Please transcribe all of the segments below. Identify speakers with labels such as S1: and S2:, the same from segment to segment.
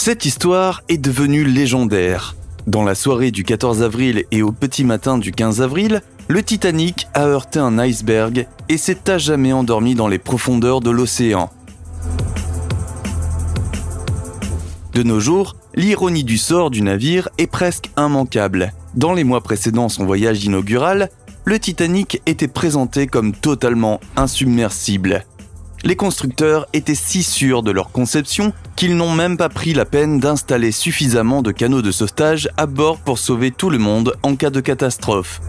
S1: Cette histoire est devenue légendaire. Dans la soirée du 14 avril et au petit matin du 15 avril, le Titanic a heurté un iceberg et s'est à jamais endormi dans les profondeurs de l'océan. De nos jours, l'ironie du sort du navire est presque immanquable. Dans les mois précédant son voyage inaugural, le Titanic était présenté comme totalement insubmersible. Les constructeurs étaient si sûrs de leur conception qu'ils n'ont même pas pris la peine d'installer suffisamment de canaux de sauvetage à bord pour sauver tout le monde en cas de catastrophe.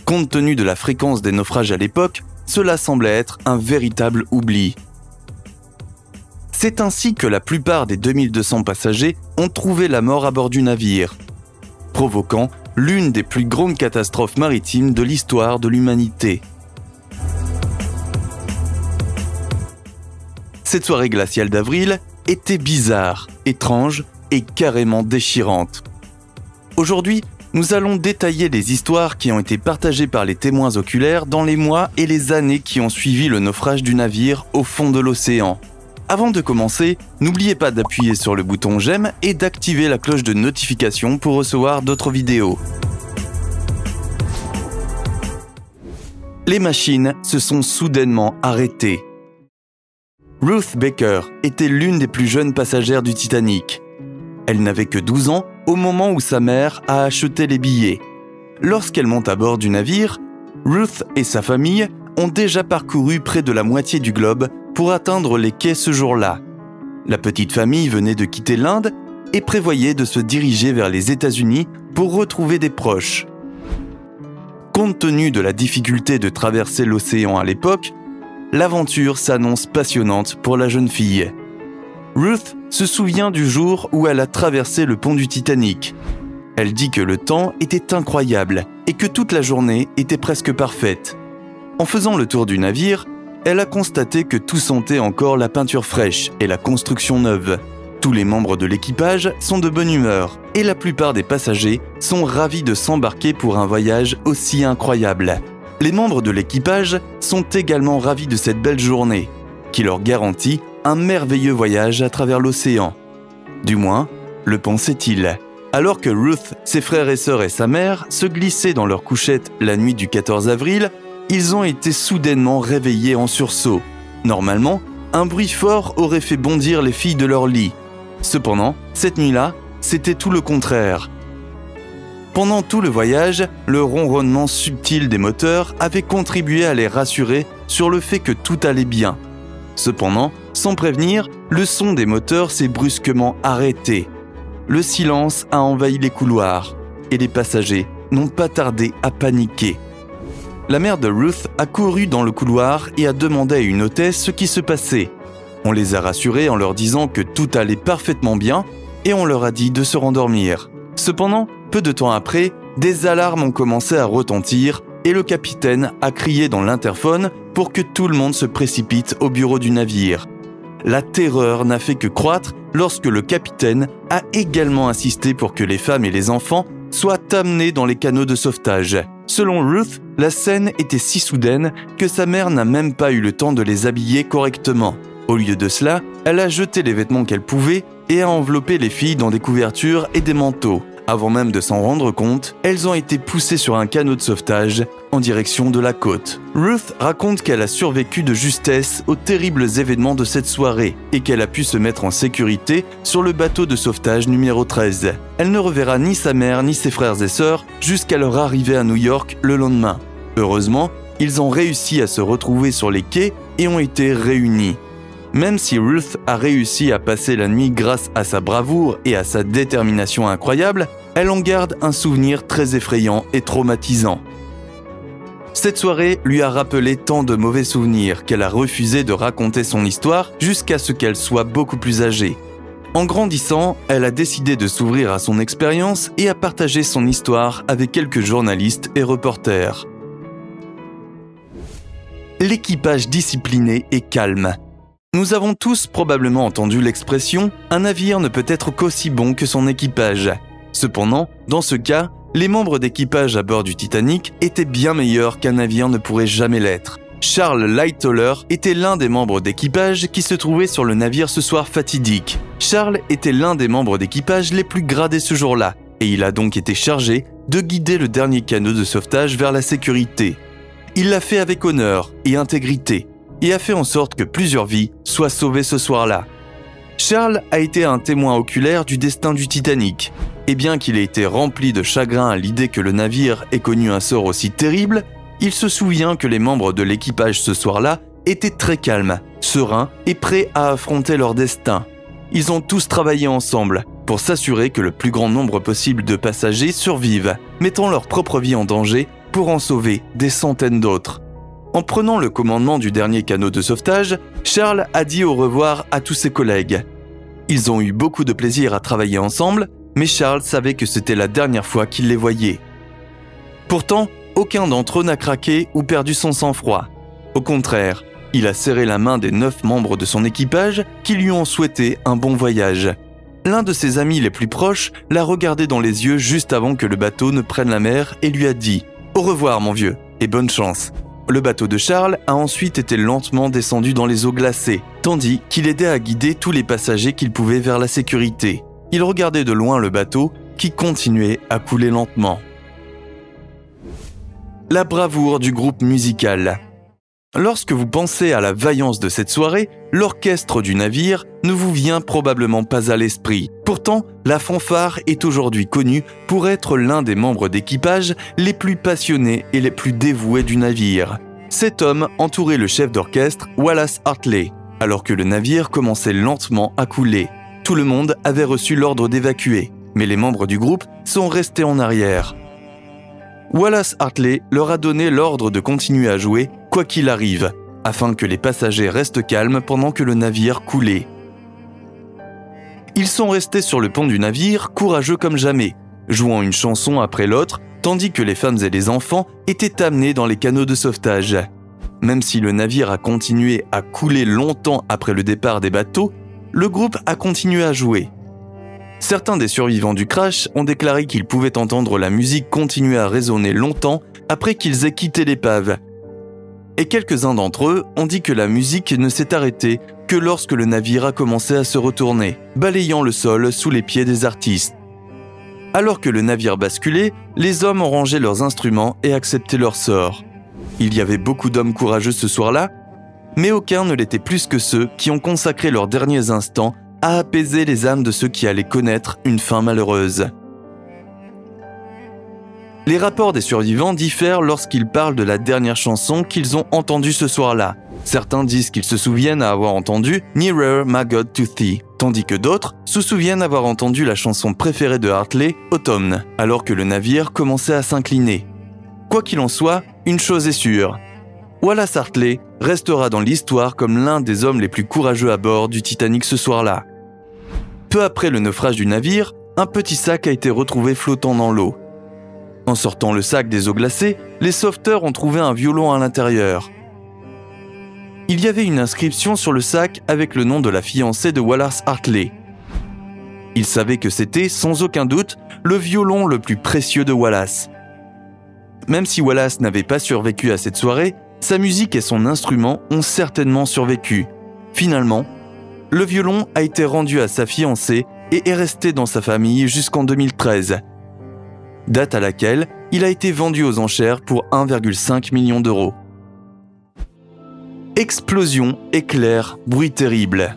S1: Compte tenu de la fréquence des naufrages à l'époque, cela semblait être un véritable oubli. C'est ainsi que la plupart des 2200 passagers ont trouvé la mort à bord du navire, provoquant l'une des plus grandes catastrophes maritimes de l'histoire de l'humanité. Cette soirée glaciale d'avril était bizarre, étrange et carrément déchirante. Aujourd'hui, nous allons détailler les histoires qui ont été partagées par les témoins oculaires dans les mois et les années qui ont suivi le naufrage du navire au fond de l'océan. Avant de commencer, n'oubliez pas d'appuyer sur le bouton j'aime et d'activer la cloche de notification pour recevoir d'autres vidéos. Les machines se sont soudainement arrêtées. Ruth Baker était l'une des plus jeunes passagères du Titanic. Elle n'avait que 12 ans au moment où sa mère a acheté les billets. Lorsqu'elle monte à bord du navire, Ruth et sa famille ont déjà parcouru près de la moitié du globe pour atteindre les quais ce jour-là. La petite famille venait de quitter l'Inde et prévoyait de se diriger vers les États-Unis pour retrouver des proches. Compte tenu de la difficulté de traverser l'océan à l'époque, l'aventure s'annonce passionnante pour la jeune fille. Ruth se souvient du jour où elle a traversé le pont du Titanic. Elle dit que le temps était incroyable et que toute la journée était presque parfaite. En faisant le tour du navire, elle a constaté que tout sentait encore la peinture fraîche et la construction neuve. Tous les membres de l'équipage sont de bonne humeur et la plupart des passagers sont ravis de s'embarquer pour un voyage aussi incroyable. Les membres de l'équipage sont également ravis de cette belle journée, qui leur garantit un merveilleux voyage à travers l'océan. Du moins, le pensaient-ils. Alors que Ruth, ses frères et sœurs et sa mère se glissaient dans leur couchette la nuit du 14 avril, ils ont été soudainement réveillés en sursaut. Normalement, un bruit fort aurait fait bondir les filles de leur lit. Cependant, cette nuit-là, c'était tout le contraire. Pendant tout le voyage, le ronronnement subtil des moteurs avait contribué à les rassurer sur le fait que tout allait bien. Cependant, sans prévenir, le son des moteurs s'est brusquement arrêté. Le silence a envahi les couloirs et les passagers n'ont pas tardé à paniquer. La mère de Ruth a couru dans le couloir et a demandé à une hôtesse ce qui se passait. On les a rassurés en leur disant que tout allait parfaitement bien et on leur a dit de se rendormir. Cependant, peu de temps après, des alarmes ont commencé à retentir et le capitaine a crié dans l'interphone pour que tout le monde se précipite au bureau du navire. La terreur n'a fait que croître lorsque le capitaine a également insisté pour que les femmes et les enfants soient amenés dans les canaux de sauvetage. Selon Ruth, la scène était si soudaine que sa mère n'a même pas eu le temps de les habiller correctement. Au lieu de cela, elle a jeté les vêtements qu'elle pouvait et a enveloppé les filles dans des couvertures et des manteaux. Avant même de s'en rendre compte, elles ont été poussées sur un canot de sauvetage en direction de la côte. Ruth raconte qu'elle a survécu de justesse aux terribles événements de cette soirée et qu'elle a pu se mettre en sécurité sur le bateau de sauvetage numéro 13. Elle ne reverra ni sa mère ni ses frères et sœurs jusqu'à leur arrivée à New York le lendemain. Heureusement, ils ont réussi à se retrouver sur les quais et ont été réunis. Même si Ruth a réussi à passer la nuit grâce à sa bravoure et à sa détermination incroyable, elle en garde un souvenir très effrayant et traumatisant. Cette soirée lui a rappelé tant de mauvais souvenirs qu'elle a refusé de raconter son histoire jusqu'à ce qu'elle soit beaucoup plus âgée. En grandissant, elle a décidé de s'ouvrir à son expérience et à partager son histoire avec quelques journalistes et reporters. L'équipage discipliné et calme. Nous avons tous probablement entendu l'expression « un navire ne peut être qu'aussi bon que son équipage ». Cependant, dans ce cas, les membres d'équipage à bord du Titanic étaient bien meilleurs qu'un navire ne pourrait jamais l'être. Charles Lightoller était l'un des membres d'équipage qui se trouvait sur le navire ce soir fatidique. Charles était l'un des membres d'équipage les plus gradés ce jour-là, et il a donc été chargé de guider le dernier canot de sauvetage vers la sécurité. Il l'a fait avec honneur et intégrité, et a fait en sorte que plusieurs vies soient sauvées ce soir-là. Charles a été un témoin oculaire du destin du Titanic, et bien qu'il ait été rempli de chagrin à l'idée que le navire ait connu un sort aussi terrible, il se souvient que les membres de l'équipage ce soir-là étaient très calmes, sereins et prêts à affronter leur destin. Ils ont tous travaillé ensemble pour s'assurer que le plus grand nombre possible de passagers survivent, mettant leur propre vie en danger pour en sauver des centaines d'autres. En prenant le commandement du dernier canot de sauvetage, Charles a dit au revoir à tous ses collègues. Ils ont eu beaucoup de plaisir à travailler ensemble, mais Charles savait que c'était la dernière fois qu'il les voyait. Pourtant, aucun d'entre eux n'a craqué ou perdu son sang-froid. Au contraire, il a serré la main des 9 membres de son équipage qui lui ont souhaité un bon voyage. L'un de ses amis les plus proches l'a regardé dans les yeux juste avant que le bateau ne prenne la mer et lui a dit « Au revoir mon vieux, et bonne chance ». Le bateau de Charles a ensuite été lentement descendu dans les eaux glacées, tandis qu'il aidait à guider tous les passagers qu'il pouvait vers la sécurité. Il regardait de loin le bateau qui continuait à couler lentement. La bravoure du groupe musical. Lorsque vous pensez à la vaillance de cette soirée, l'orchestre du navire ne vous vient probablement pas à l'esprit. Pourtant, la fanfare est aujourd'hui connue pour être l'un des membres d'équipage les plus passionnés et les plus dévoués du navire. Cet homme entourait le chef d'orchestre Wallace Hartley, alors que le navire commençait lentement à couler. Tout le monde avait reçu l'ordre d'évacuer, mais les membres du groupe sont restés en arrière. Wallace Hartley leur a donné l'ordre de continuer à jouer quoi qu'il arrive, afin que les passagers restent calmes pendant que le navire coulait. Ils sont restés sur le pont du navire, courageux comme jamais, jouant une chanson après l'autre, tandis que les femmes et les enfants étaient amenés dans les canots de sauvetage. Même si le navire a continué à couler longtemps après le départ des bateaux, le groupe a continué à jouer. Certains des survivants du crash ont déclaré qu'ils pouvaient entendre la musique continuer à résonner longtemps après qu'ils aient quitté l'épave. Et quelques-uns d'entre eux ont dit que la musique ne s'est arrêtée que lorsque le navire a commencé à se retourner, balayant le sol sous les pieds des artistes. Alors que le navire basculait, les hommes ont rangé leurs instruments et accepté leur sort. Il y avait beaucoup d'hommes courageux ce soir-là, mais aucun ne l'était plus que ceux qui ont consacré leurs derniers instants à apaiser les âmes de ceux qui allaient connaître une fin malheureuse. Les rapports des survivants diffèrent lorsqu'ils parlent de la dernière chanson qu'ils ont entendue ce soir-là. Certains disent qu'ils se souviennent avoir entendu « Nearer My God to Thee », tandis que d'autres se souviennent avoir entendu la chanson préférée de Hartley, « Autumn », alors que le navire commençait à s'incliner. Quoi qu'il en soit, une chose est sûre. Wallace Hartley restera dans l'histoire comme l'un des hommes les plus courageux à bord du Titanic ce soir-là. Peu après le naufrage du navire, un petit sac a été retrouvé flottant dans l'eau. En sortant le sac des eaux glacées, les sauveteurs ont trouvé un violon à l'intérieur. Il y avait une inscription sur le sac avec le nom de la fiancée de Wallace Hartley. Ils savaient que c'était, sans aucun doute, le violon le plus précieux de Wallace. Même si Wallace n'avait pas survécu à cette soirée, sa musique et son instrument ont certainement survécu. Finalement, le violon a été rendu à sa fiancée et est resté dans sa famille jusqu'en 2013, date à laquelle il a été vendu aux enchères pour 1,5 million d'euros. Explosion, éclair, bruit terrible.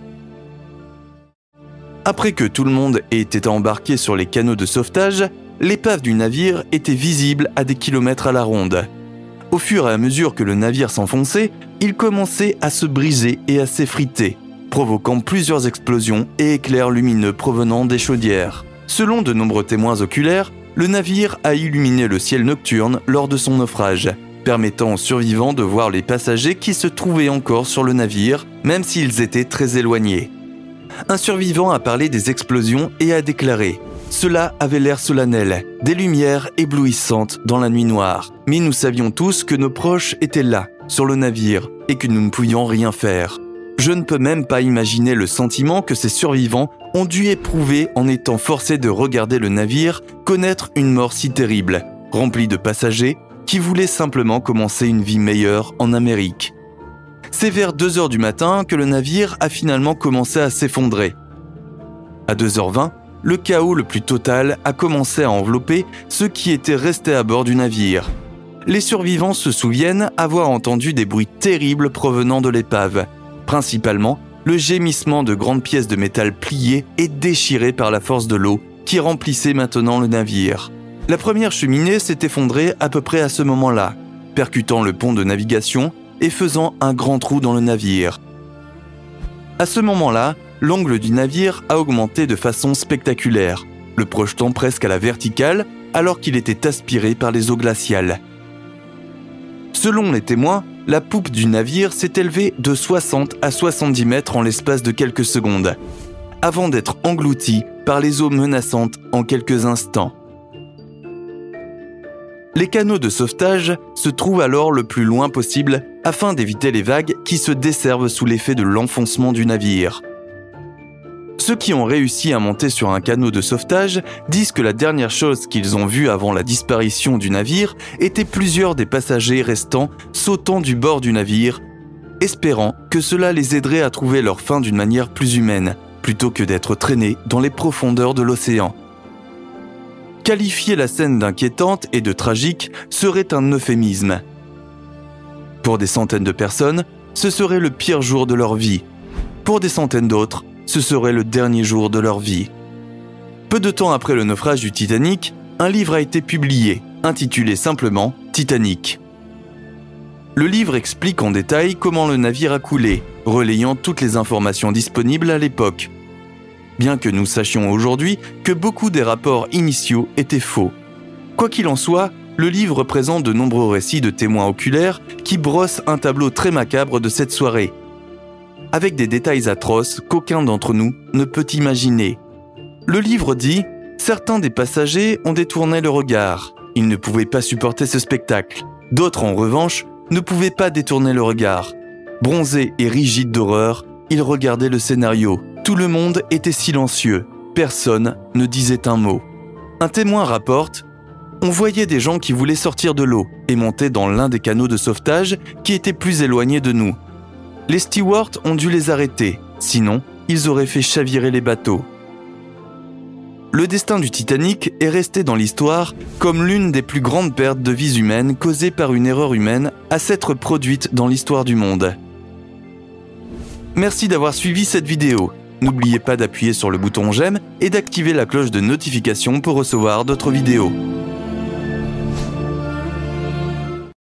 S1: Après que tout le monde ait été embarqué sur les canots de sauvetage, l'épave du navire était visible à des kilomètres à la ronde. Au fur et à mesure que le navire s'enfonçait, il commençait à se briser et à s'effriter, provoquant plusieurs explosions et éclairs lumineux provenant des chaudières. Selon de nombreux témoins oculaires, le navire a illuminé le ciel nocturne lors de son naufrage, permettant aux survivants de voir les passagers qui se trouvaient encore sur le navire, même s'ils étaient très éloignés. Un survivant a parlé des explosions et a déclaré « Cela avait l'air solennel, des lumières éblouissantes dans la nuit noire. Mais nous savions tous que nos proches étaient là, sur le navire, et que nous ne pouvions rien faire. Je ne peux même pas imaginer le sentiment que ces survivants ont dû éprouver en étant forcés de regarder le navire connaître une mort si terrible, remplie de passagers qui voulaient simplement commencer une vie meilleure en Amérique. » C'est vers 2 heures du matin que le navire a finalement commencé à s'effondrer. À 2h20, le chaos le plus total a commencé à envelopper ceux qui étaient restés à bord du navire. Les survivants se souviennent avoir entendu des bruits terribles provenant de l'épave, principalement le gémissement de grandes pièces de métal pliées et déchirées par la force de l'eau qui remplissait maintenant le navire. La première cheminée s'est effondrée à peu près à ce moment-là, percutant le pont de navigation et faisant un grand trou dans le navire. À ce moment-là, l'angle du navire a augmenté de façon spectaculaire, le projetant presque à la verticale alors qu'il était aspiré par les eaux glaciales. Selon les témoins, la poupe du navire s'est élevée de 60 à 70 mètres en l'espace de quelques secondes, avant d'être engloutie par les eaux menaçantes en quelques instants. Les canaux de sauvetage se trouvent alors le plus loin possible afin d'éviter les vagues qui se desservent sous l'effet de l'enfoncement du navire. Ceux qui ont réussi à monter sur un canot de sauvetage disent que la dernière chose qu'ils ont vue avant la disparition du navire était plusieurs des passagers restants sautant du bord du navire, espérant que cela les aiderait à trouver leur fin d'une manière plus humaine, plutôt que d'être traînés dans les profondeurs de l'océan. Qualifier la scène d'inquiétante et de tragique serait un euphémisme. Pour des centaines de personnes, ce serait le pire jour de leur vie. Pour des centaines d'autres, ce serait le dernier jour de leur vie. Peu de temps après le naufrage du Titanic, un livre a été publié, intitulé simplement « Titanic ». Le livre explique en détail comment le navire a coulé, relayant toutes les informations disponibles à l'époque. Bien que nous sachions aujourd'hui que beaucoup des rapports initiaux étaient faux. Quoi qu'il en soit, le livre présente de nombreux récits de témoins oculaires qui brossent un tableau très macabre de cette soirée, avec des détails atroces qu'aucun d'entre nous ne peut imaginer. Le livre dit « Certains des passagers ont détourné le regard. Ils ne pouvaient pas supporter ce spectacle. D'autres, en revanche, ne pouvaient pas détourner le regard. Bronzés et rigides d'horreur, ils regardaient le scénario. Tout le monde était silencieux. Personne ne disait un mot. » Un témoin rapporte « On voyait des gens qui voulaient sortir de l'eau et monter dans l'un des canaux de sauvetage qui était plus éloigné de nous. Les stewards ont dû les arrêter, sinon ils auraient fait chavirer les bateaux. » Le destin du Titanic est resté dans l'histoire comme l'une des plus grandes pertes de vies humaines causées par une erreur humaine à s'être produite dans l'histoire du monde. Merci d'avoir suivi cette vidéo. N'oubliez pas d'appuyer sur le bouton j'aime et d'activer la cloche de notification pour recevoir d'autres vidéos.